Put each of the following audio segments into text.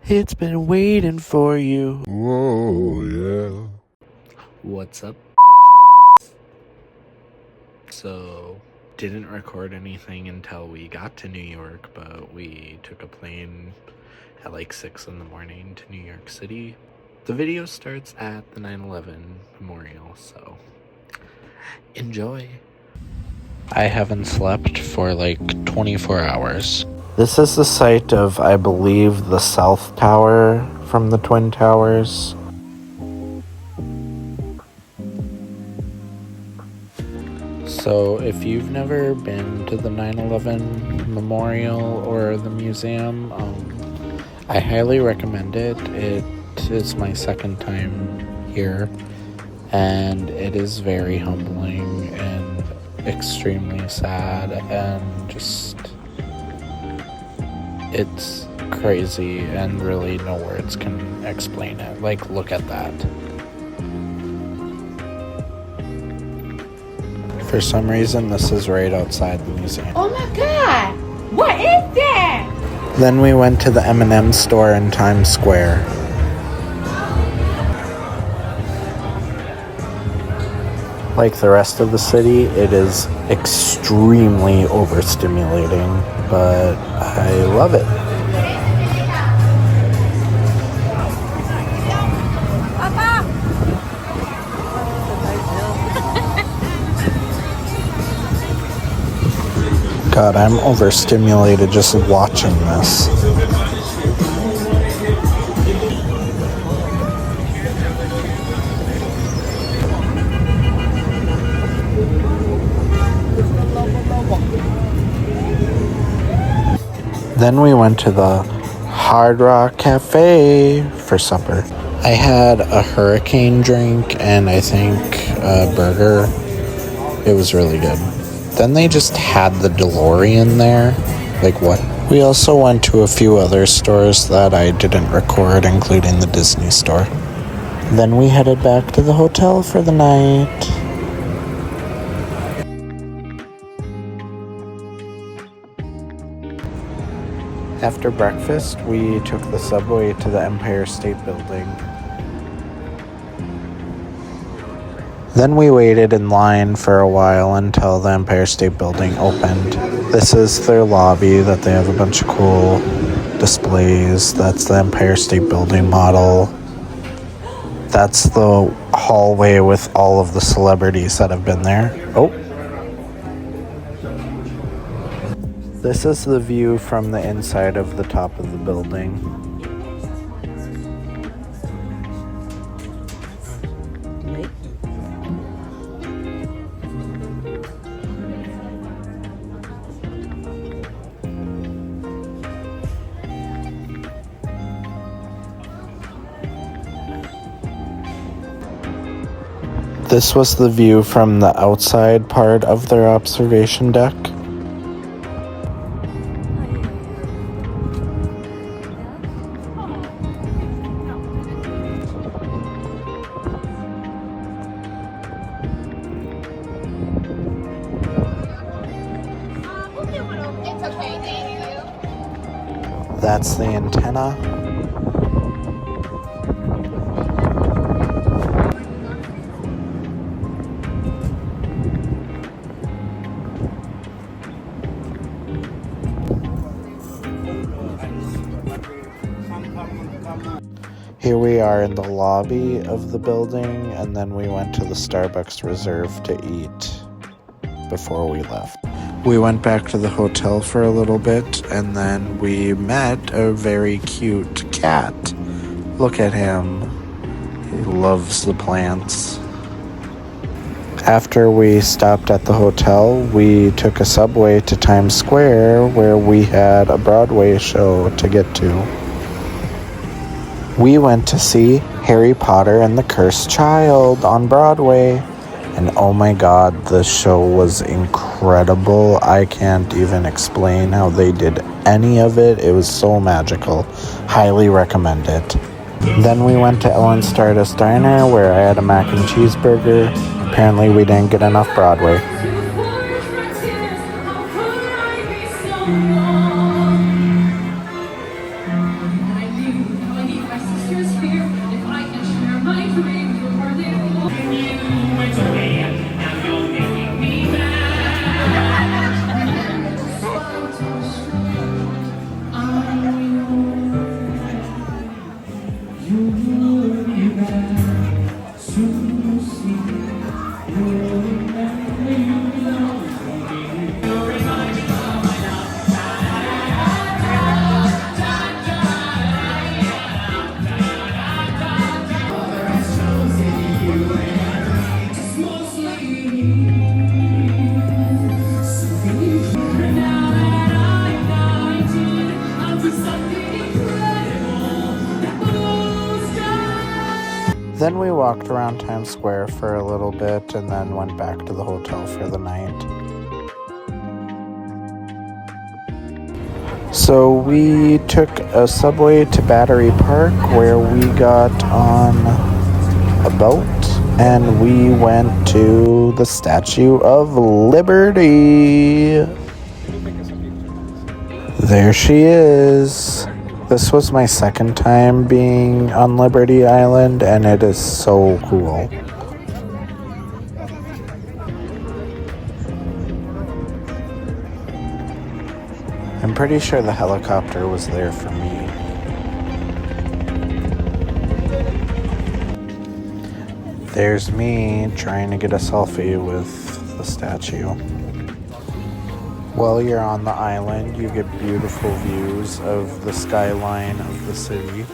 It's been waiting for you. Whoa, yeah. What's up, bitches? So, didn't record anything until we got to New York, but we took a plane at like 6 in the morning to New York City. The video starts at the 9/11 memorial, so enjoy. I haven't slept for like 24 hours. This is the site of, I believe, the South Tower from the Twin Towers. So if you've never been to the 9/11 memorial or the museum, I highly recommend it. It is my second time here, and it is very humbling and extremely sad, and just, it's crazy, and really no words can explain it. Like, look at that. For some reason, this is right outside the museum. Oh my God! What is that? Then we went to the M&M store in Times Square. Like the rest of the city, it is extremely overstimulating, but I love it. God, I'm overstimulated just watching this. Then we went to the Hard Rock Cafe for supper. I had a hurricane drink and I think a burger. It was really good. Then they just had the DeLorean there. Like, what? We also went to a few other stores that I didn't record, including the Disney store. Then we headed back to the hotel for the night. After breakfast, we took the subway to the Empire State Building. Then we waited in line for a while until the Empire State Building opened. This is their lobby that they have a bunch of cool displays. That's the Empire State Building model. That's the hallway with all of the celebrities that have been there. Oh. This is the view from the inside of the top of the building. This was the view from the outside part of their observation deck. That's the antenna. Here we are in the lobby of the building, and then we went to the Starbucks Reserve to eat before we left. We went back to the hotel for a little bit, and then we met a very cute cat. Look at him. He loves the plants. After we stopped at the hotel, we took a subway to Times Square, where we had a Broadway show to get to. We went to see Harry Potter and the Cursed Child on Broadway. And oh my God, the show was incredible. I can't even explain how they did any of it. It was so magical. Highly recommend it. Then we went to Ellen's Stardust Diner, where I had a mac and cheeseburger. Apparently we didn't get enough Broadway. Then we walked around Times Square for a little bit and then went back to the hotel for the night. So we took a subway to Battery Park where we got on a boat and we went to the Statue of Liberty. There she is. This was my second time being on Liberty Island and it is so cool. I'm pretty sure the helicopter was there for me. There's me trying to get a selfie with the statue. While you're on the island, you get beautiful views of the skyline of the city.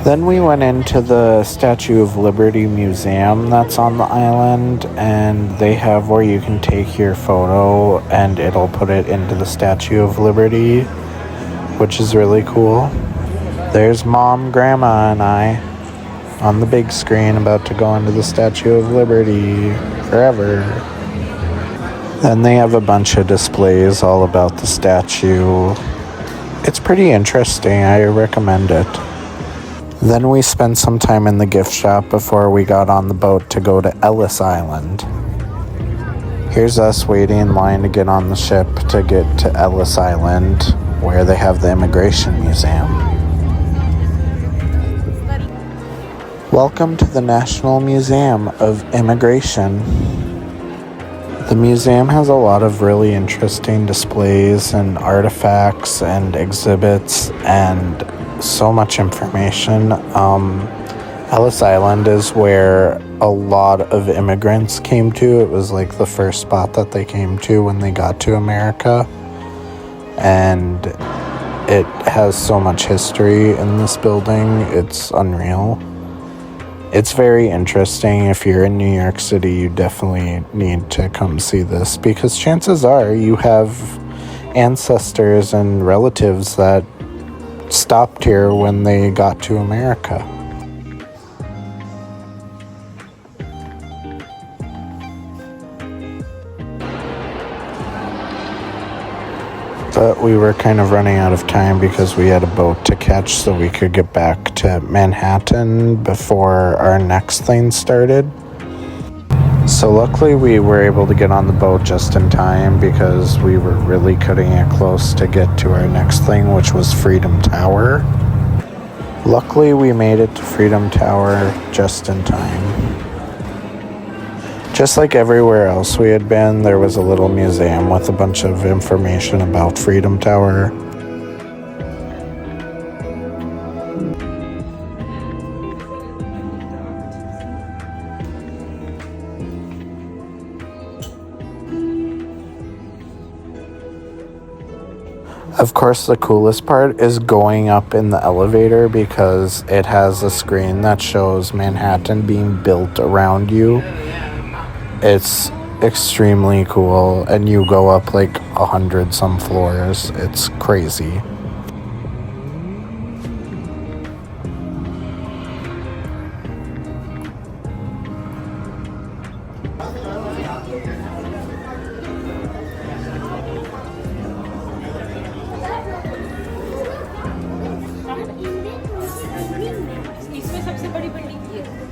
Then we went into the Statue of Liberty Museum that's on the island, and they have where you can take your photo and it'll put it into the Statue of Liberty, which is really cool. There's Mom, Grandma, and I on the big screen about to go into the Statue of Liberty forever. Then they have a bunch of displays all about the statue. It's pretty interesting. I recommend it. Then we spent some time in the gift shop before we got on the boat to go to Ellis Island. Here's us waiting in line to get on the ship to get to Ellis Island, where they have the Immigration Museum. Welcome to the National Museum of Immigration. The museum has a lot of really interesting displays and artifacts and exhibits and so much information. Ellis Island is where a lot of immigrants came to. It was like the first spot that they came to when they got to America. And it has so much history in this building. It's unreal. It's very interesting. If you're in New York City, you definitely need to come see this because chances are you have ancestors and relatives that stopped here when they got to America. But we were kind of running out of time because we had a boat to catch so we could get back to Manhattan before our next thing started. So luckily we were able to get on the boat just in time because we were really cutting it close to get to our next thing, which was Freedom Tower. Luckily we made it to Freedom Tower just in time. Just like everywhere else we had been, there was a little museum with a bunch of information about Freedom Tower. Of course, the coolest part is going up in the elevator because it has a screen that shows Manhattan being built around you. It's extremely cool, and you go up like 100 some floors. It's crazy. इसमें सबसे बड़ी building ये अपन।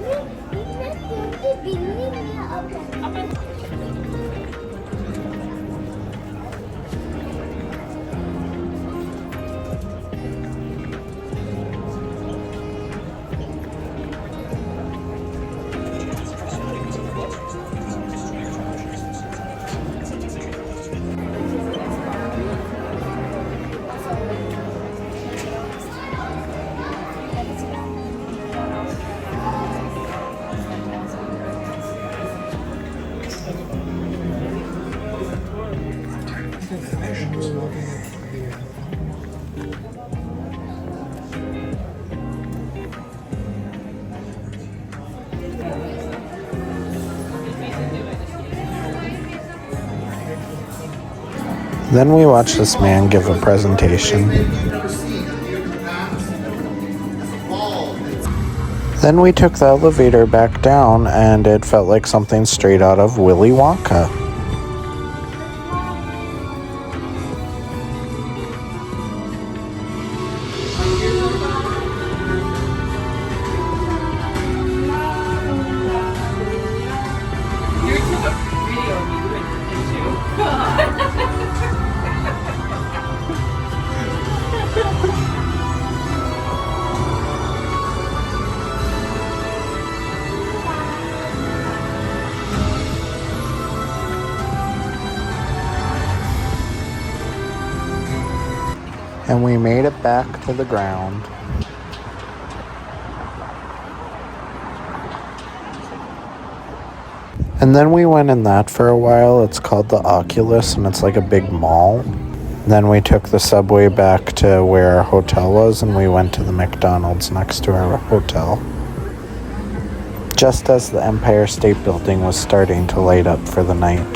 Then we watched this man give a presentation. Then we took the elevator back down, and it felt like something straight out of Willy Wonka. And we made it back to the ground. And then we went in that for a while. It's called the Oculus, and it's like a big mall. Then we took the subway back to where our hotel was, and we went to the McDonald's next to our hotel. Just as the Empire State Building was starting to light up for the night.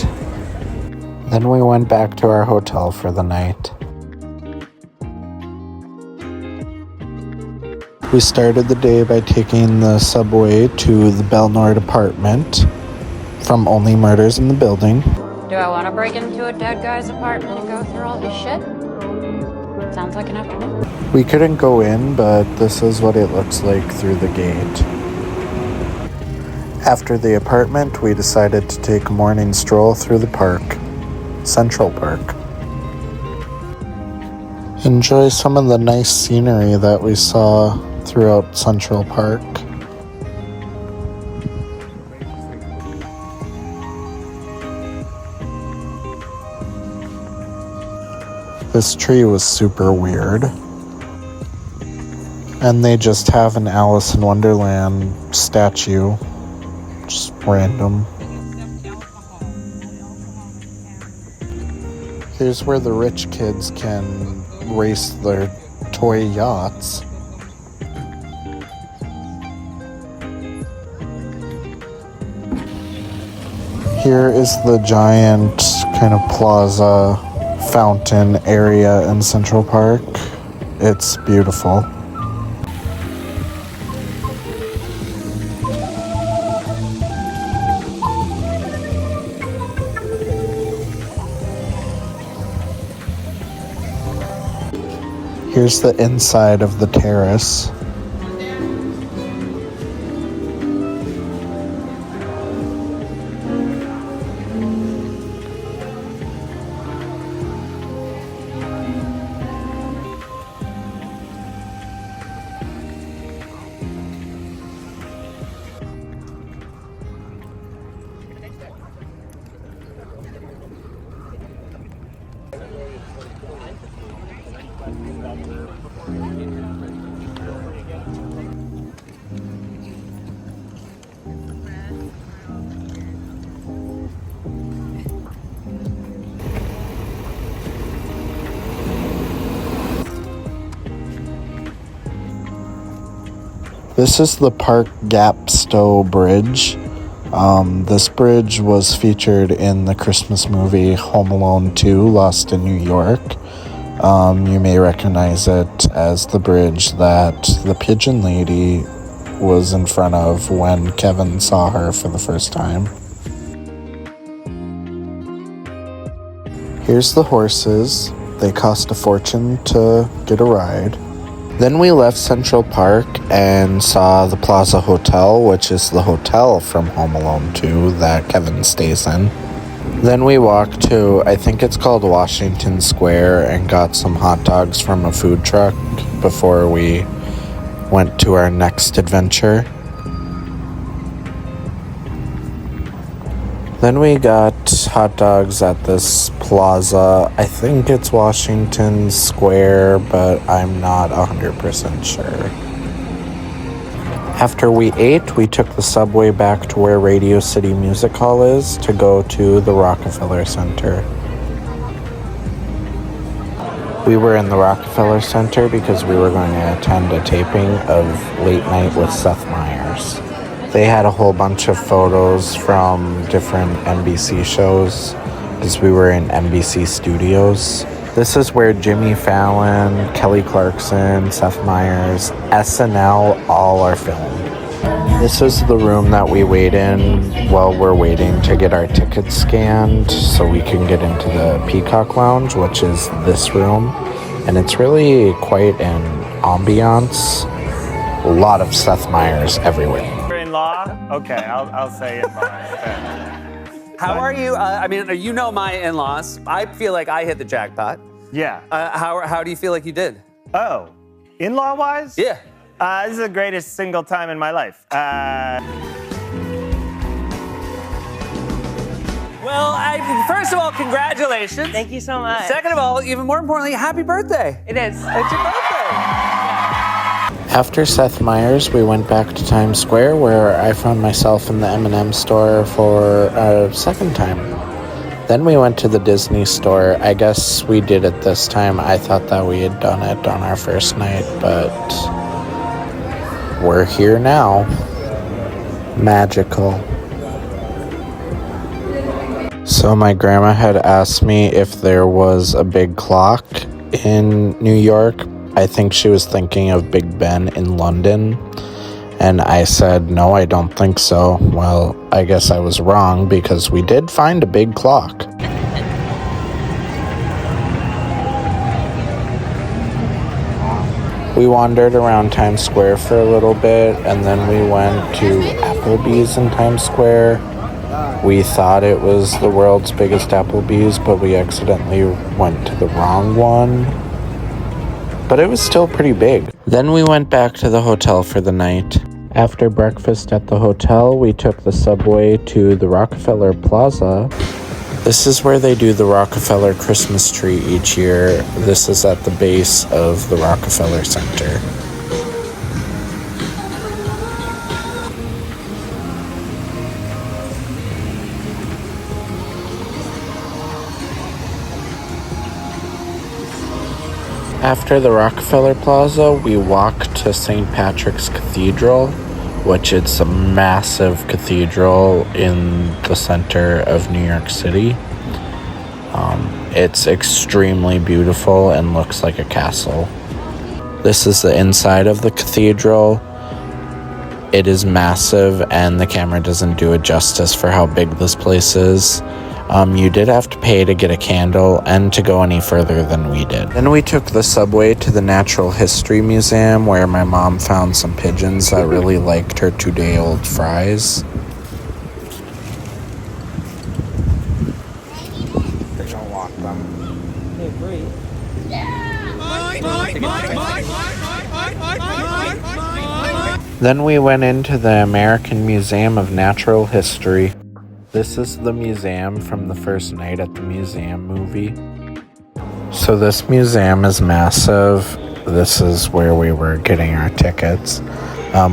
Then we went back to our hotel for the night. We started the day by taking the subway to the Belnord apartment from Only Murders in the Building. Do I want to break into a dead guy's apartment and go through all his shit? Sounds like an afternoon. We couldn't go in, but this is what it looks like through the gate. After the apartment, we decided to take a morning stroll through the park, Central Park. Enjoy some of the nice scenery that we saw throughout Central Park. This tree was super weird. And they just have an Alice in Wonderland statue. Just random. Here's where the rich kids can race their toy yachts. Here is the giant kind of plaza fountain area in Central Park. It's beautiful. Here's the inside of the terrace. This is the Park Gap Stowe Bridge. This bridge was featured in the Christmas movie Home Alone 2, Lost in New York. You may recognize it as the bridge that the pigeon lady was in front of when Kevin saw her for the first time. Here's the horses. They cost a fortune to get a ride. Then we left Central Park and saw the Plaza Hotel, which is the hotel from Home Alone 2 that Kevin stays in. Then we walked to, I think it's called Washington Square, and got some hot dogs from a food truck before we went to our next adventure. Then we got hot dogs at this plaza. I think it's Washington Square, but I'm not 100% sure. After we ate, we took the subway back to where Radio City Music Hall is to go to the Rockefeller Center. We were in the Rockefeller Center because we were going to attend a taping of Late Night with Seth Meyers. They had a whole bunch of photos from different NBC shows is we were in NBC Studios. This is where Jimmy Fallon, Kelly Clarkson, Seth Meyers, SNL all are filmed. This is the room that we wait in while we're waiting to get our tickets scanned so we can get into the Peacock Lounge, which is this room. And it's really quite an ambiance. A lot of Seth Meyers everywhere. In-law? Okay, I'll say in-law. How are you? I mean, you know my in-laws. I feel like I hit the jackpot. Yeah. How do you feel like you did? Oh, in-law-wise? Yeah. This is the greatest single time in my life. Well, first of all, congratulations. Thank you so much. Second of all, even more importantly, happy birthday. It is. It's your birthday. After Seth Meyers, we went back to Times Square where I found myself in the M&M store for a second time. Then we went to the Disney store. I guess we did it this time. I thought that we had done it on our first night, but we're here now. Magical. So my grandma had asked me if there was a big clock in New York. I think she was thinking of Big Ben in London. And I said, no, I don't think so. Well, I guess I was wrong because we did find a big clock. We wandered around Times Square for a little bit, and then we went to Applebee's in Times Square. We thought it was the world's biggest Applebee's, but we accidentally went to the wrong one. But it was still pretty big. Then we went back to the hotel for the night. After breakfast at the hotel, we took the subway to the Rockefeller Plaza. This is where they do the Rockefeller Christmas tree each year. This is at the base of the Rockefeller Center. After the Rockefeller Plaza, we walked to St. Patrick's Cathedral, which is a massive cathedral in the center of New York City. It's extremely beautiful and looks like a castle. This is the inside of the cathedral. It is massive, and the camera doesn't do it justice for how big this place is. You did have to pay to get a candle and to go any further than we did. Then we took the subway to the Natural History Museum where my mom found some pigeons that really liked her 2-day-old fries. They don't want them. They're great. Then we went into the American Museum of Natural History. This is the museum from the first night at the museum movie. So this museum is massive. This is where we were getting our tickets.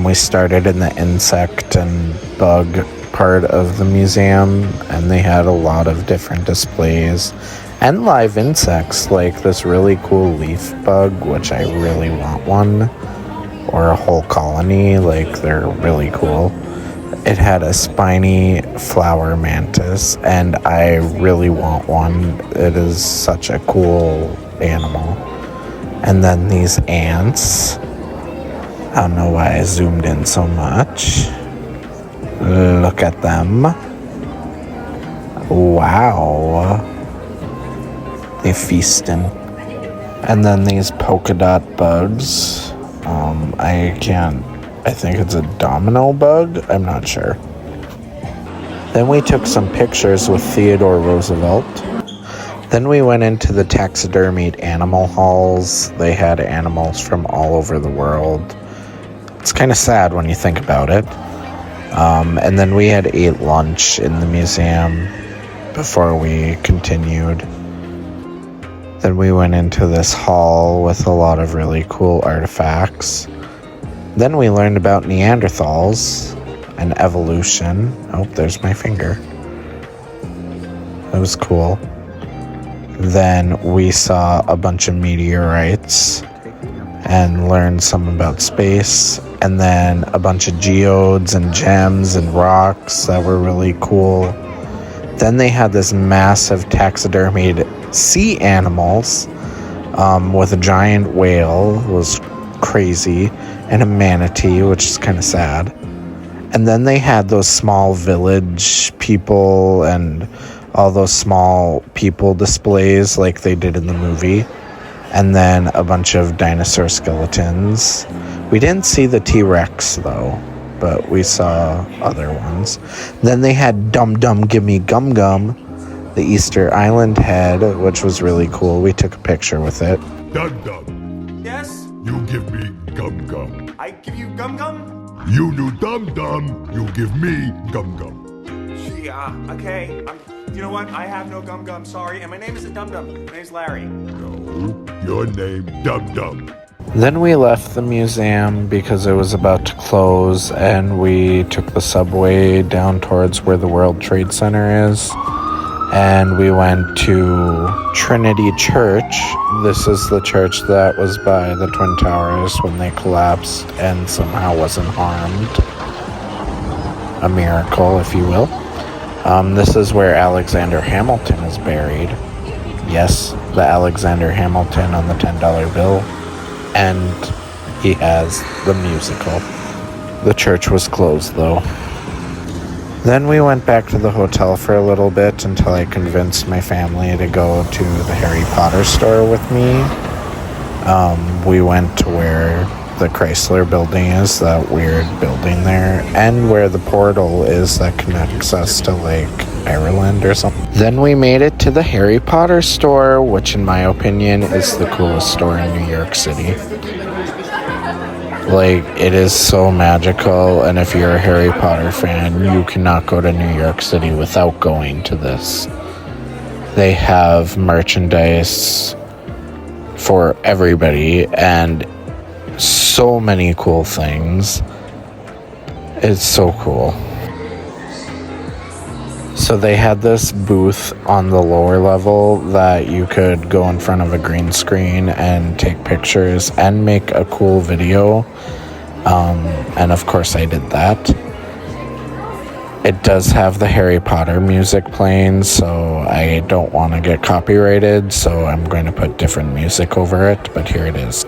We started in the insect and bug part of the museum, and they had a lot of different displays and live insects, like this really cool leaf bug, which I really want one, or a whole colony. Like, they're really cool. It had a spiny flower mantis, and I really want one. It is such a cool animal. And then these ants. I don't know why I zoomed in so much. Look at them. Wow. They feasting. And then these polka dot bugs. I think it's a domino bug. I'm not sure. Then we took some pictures with Theodore Roosevelt. Then we went into the taxidermied animal halls. They had animals from all over the world. It's kind of sad when you think about it. And then we had ate lunch in the museum before we continued. Then we went into this hall with a lot of really cool artifacts. Then we learned about Neanderthals and evolution. Oh, there's my finger. That was cool. Then we saw a bunch of meteorites and learned some about space. And then a bunch of geodes and gems and rocks that were really cool. Then they had this massive taxidermied sea animals with a giant whale, was crazy, and a manatee, which is kind of sad. And then they had those small village people and all those small people displays like they did in the movie. And then a bunch of dinosaur skeletons. We didn't see the T-Rex though, but we saw other ones. Then they had Dum Dum Gimme Gum Gum, the Easter Island head, which was really cool. We took a picture with it. Dum Dum, Yes? you give me gum gum. I give you gum gum? You do Dum Dum, you give me gum gum. Gee, okay. You know what? I have no gum gum, sorry. And my name isn't Dum Dum. My name's Larry. No, your name Dum Dum. Then we left the museum because it was about to close, and we took the subway down towards where the World Trade Center is. And we went to Trinity Church. This is the church that was by the Twin Towers when they collapsed and somehow wasn't harmed. A miracle, if you will. This is where Alexander Hamilton is buried. Yes, the Alexander Hamilton on the $10 bill. And he has the musical. The church was closed, though. Then we went back to the hotel for a little bit until I convinced my family to go to the Harry Potter store with me. We went to where the Chrysler building is, that weird building there, and where the portal is that connects us to like Ireland or something. Then we made it to the Harry Potter store, which in my opinion is the coolest store in New York City. Like, it is so magical, and if you're a Harry Potter fan, you cannot go to New York City without going to this. They have merchandise for everybody, and so many cool things. It's so cool. So they had this booth on the lower level that you could go in front of a green screen and take pictures and make a cool video. And of course I did that. It does have the Harry Potter music playing, so I don't want to get copyrighted, so I'm going to put different music over it, but here it is.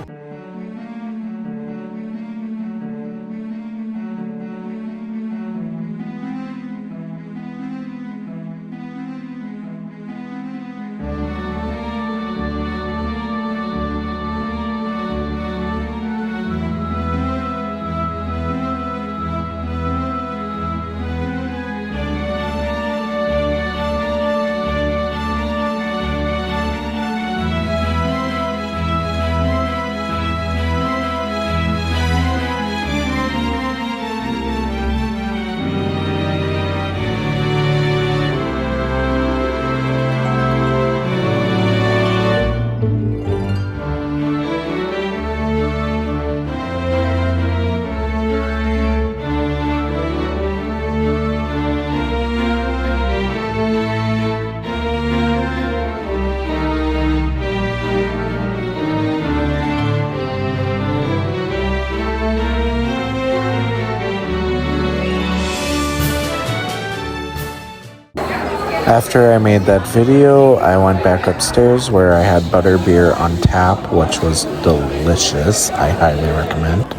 After I made that video, I went back upstairs where I had butterbeer on tap, which was delicious. I highly recommend.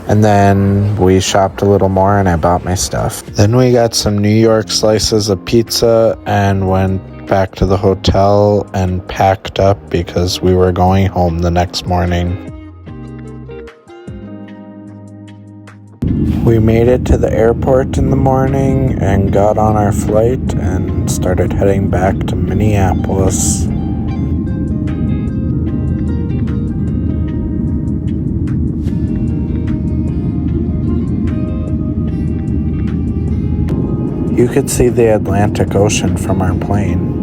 And then we shopped a little more and I bought my stuff. Then we got some New York slices of pizza and went back to the hotel and packed up because we were going home the next morning. We made it to the airport in the morning and got on our flight and started heading back to Minneapolis. You could see the Atlantic Ocean from our plane.